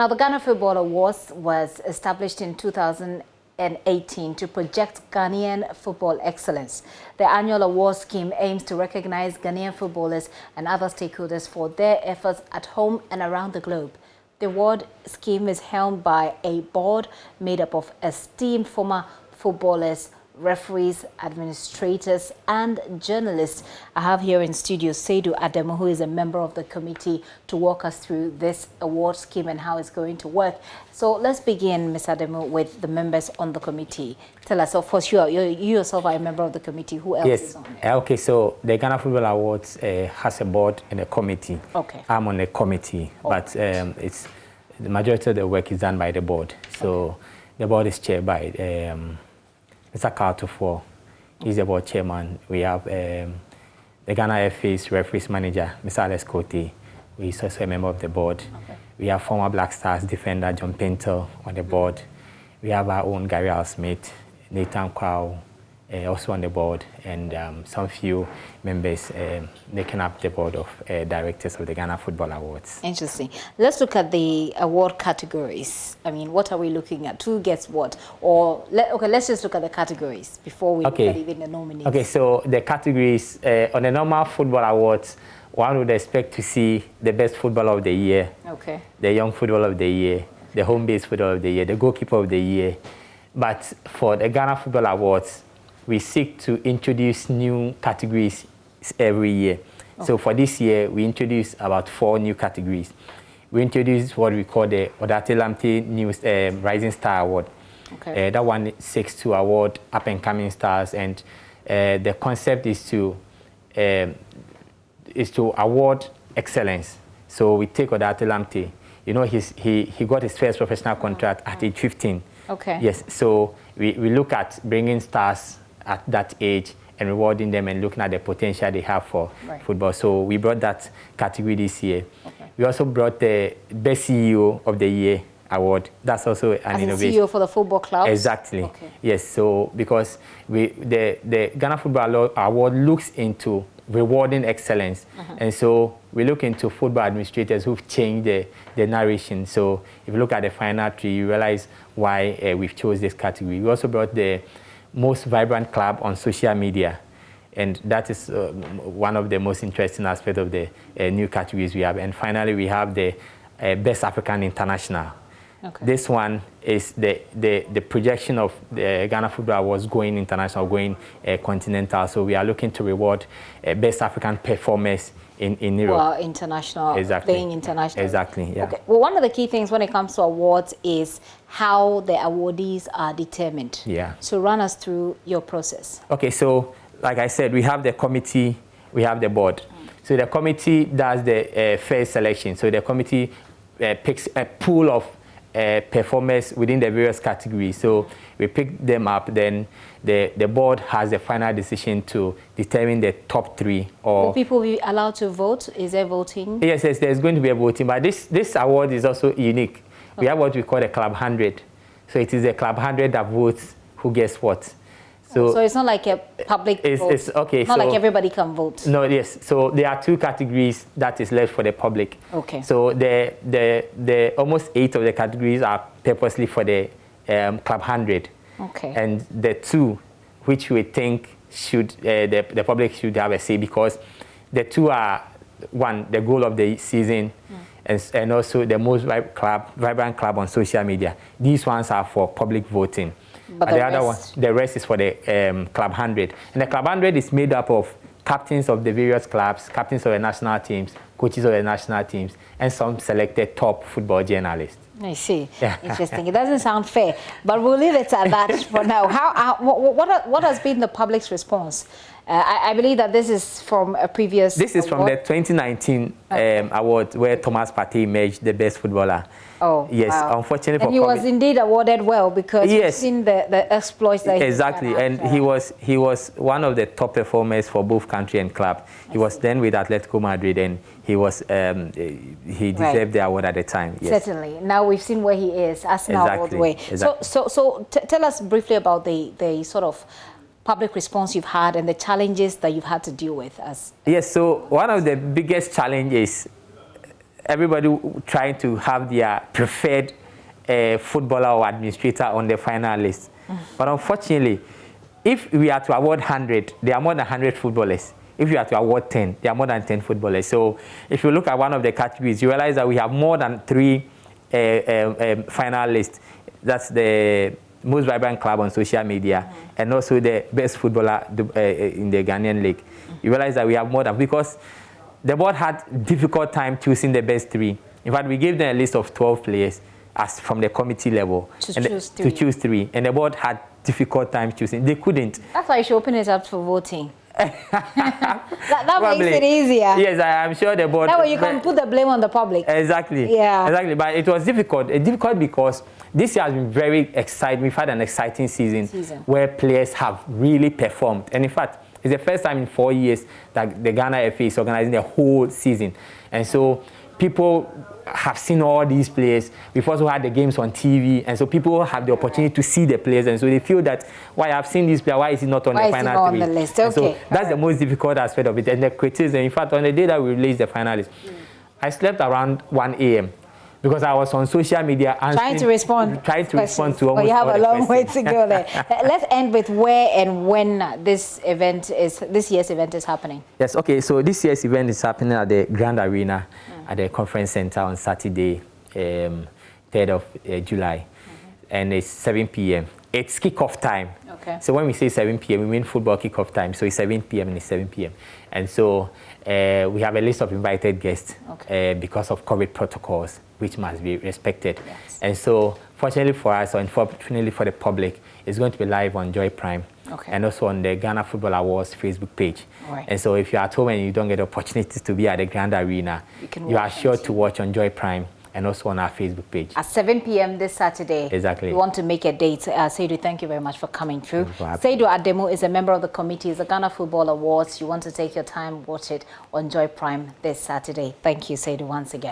Now, the Ghana Football Awards was established in 2018 to project Ghanaian football excellence. The annual award scheme aims to recognize Ghanaian footballers and other stakeholders for their efforts at home and around the globe. The award scheme is helmed by a board made up of esteemed former footballers, referees, administrators, and journalists. I have here in studio Seydou Ademo, who is a member of the committee, to walk us through this award scheme and how it's going to work. So let's begin, Ms. Ademo, with the members on the committee. Tell us, of course, you yourself are a member of the committee. Who else is on it? Okay, so the Ghana Football Awards has a board and a committee. Okay. I'm on a committee, but it's the majority of the work is done by the board. So the board is chaired by Mr. Cartofo. He's the board chairman. We have the Ghana FA's referees manager, Mr. Alex Kote. He's also a member of the board. Okay. We have former Black Stars defender John Pinto on the board. We have our own Gary Al-Smith, Nathan Kwao, also on the board, and some few members making up the board of directors of the Ghana Football Awards. Interesting. Let's look at the award categories. I mean, what are we looking at? Who gets what? Or let's just look at the categories before we look at even the nominees. Okay, so the categories on the normal football awards, one would expect to see the best footballer of the year, the young footballer of the year, the home-based footballer of the year, the goalkeeper of the year. But for the Ghana Football Awards, we seek to introduce new categories every year. So for this year, we introduced about 4 new categories. We introduced what we call the Odatelamte News Rising Star Award. That one seeks to award up-and-coming stars, and the concept is to award excellence. So we take Odatelamte. You know, he got his first professional contract at age 15. Yes, so we look at bringing stars at that age and rewarding them and looking at the potential they have for football. So we brought that category this year. We also brought the Best CEO of the Year award. That's also an innovation. CEO for the football clubs? Exactly. Yes, so because the Ghana Football Award looks into rewarding excellence, and so we look into football administrators who've changed the narration. So if you look at the final 3, you realize why we've chose this category. We also brought the most vibrant club on social media, and that is one of the most interesting aspects of the new categories we have. And finally, we have the Best African International. This one is the projection of the Ghana Football Awards going international, going continental. So we are looking to reward Best African performers in Europe. Well, international, playing international. Exactly, yeah. Well, one of the key things when it comes to awards is how the awardees are determined. So run us through your process. Okay, so like I said, we have the committee, we have the board. So the committee does the first selection. So the committee picks a pool of performers within the various categories. So we pick them up, then the board has the final decision to determine the top 3. Will people be allowed to vote? Is there voting? Yes, there's going to be a voting, but this award is also unique. We have what we call the Club 100. So it is the Club 100 that votes who gets what. So it's not like a public vote. It's not like everybody can vote. No, yes. So there are 2 categories that is left for the public. So the almost 8 of the categories are purposely for the Club 100. And the 2, which we think should the public should have a say, because the 2 are, 1, the goal of the season, and also the most vibrant club on social media. These ones are for public voting. But the other one, the rest is for the Club 100. And the Club 100 is made up of captains of the various clubs, captains of the national teams, coaches of the national teams, and some selected top football journalists. I see. Interesting. It doesn't sound fair, but we'll leave it at that for now. What has been the public's response? I believe that this is from a previous This is award. From the 2019 award, where Thomas Partey emerged the best footballer. Yes, unfortunately, and he was indeed awarded well, because you've seen the exploits that he and he was one of the top performers for both country and club. He was then with Atletico Madrid, and he was he deserved the award at the time. Certainly. Now we've seen where he is, Arsenal all the way. So tell us briefly about the sort of public response you've had and the challenges that you've had to deal with as. Yes. So one of the biggest challenges everybody trying to have their preferred footballer or administrator on the final list. But unfortunately, if we are to award 100, there are more than 100 footballers. If you are to award 10, there are more than 10 footballers. So if you look at one of the categories, you realize that we have more than 3 finalists. That's the most vibrant club on social media, and also the best footballer in the Ghanaian league. You realize that we have more than, because the board had difficult time choosing the best 3. In fact, we gave them a list of 12 players as from the committee level to choose 3, and the board had difficult time choosing. They couldn't. That's why you should open it up for voting. that makes it easier. Yes, I'm sure the board. That way you can put the blame on the public. Exactly. Yeah. Exactly. But it was difficult. Difficult because this year has been very exciting. We've had an exciting season where players have really performed. And in fact, it's the first time in 4 years that the Ghana FA is organizing the whole season. And so people have seen all these players. We've also had the games on TV, and so people have the opportunity to see the players, and so they feel that, why I've seen this player, why is he not on the final 3? On the list? Okay. So that's the most difficult aspect of it, and the criticism. In fact, on the day that we released the finalists, I slept around 1 a.m. because I was on social media trying to respond to almost you have all a long way questions. to go there. Let's end with where and when this year's event is happening. Yes, okay, so this year's event is happening at the Grand Arena at the Conference Center on Saturday, 3rd of July, and it's 7 p.m. It's kickoff time. Okay. So when we say 7 p.m., we mean football kickoff time. So it's 7 p.m. and it's 7 p.m. And so we have a list of invited guests because of COVID protocols, which must be respected. Yes. And so fortunately for us, or unfortunately for the public, it's going to be live on Joy Prime. And also on the Ghana Football Awards Facebook page. Right. And so if you're at home and you don't get the opportunity to be at the Grand Arena, you are sure to watch on Joy Prime and also on our Facebook page. At 7 p.m. this Saturday. Exactly. We want to make a date. Seydou, thank you very much for coming through. Seydou Ademo is a member of the committee. It's the Ghana Football Awards. You want to take your time, watch it on Joy Prime this Saturday. Thank you, Seydou, once again.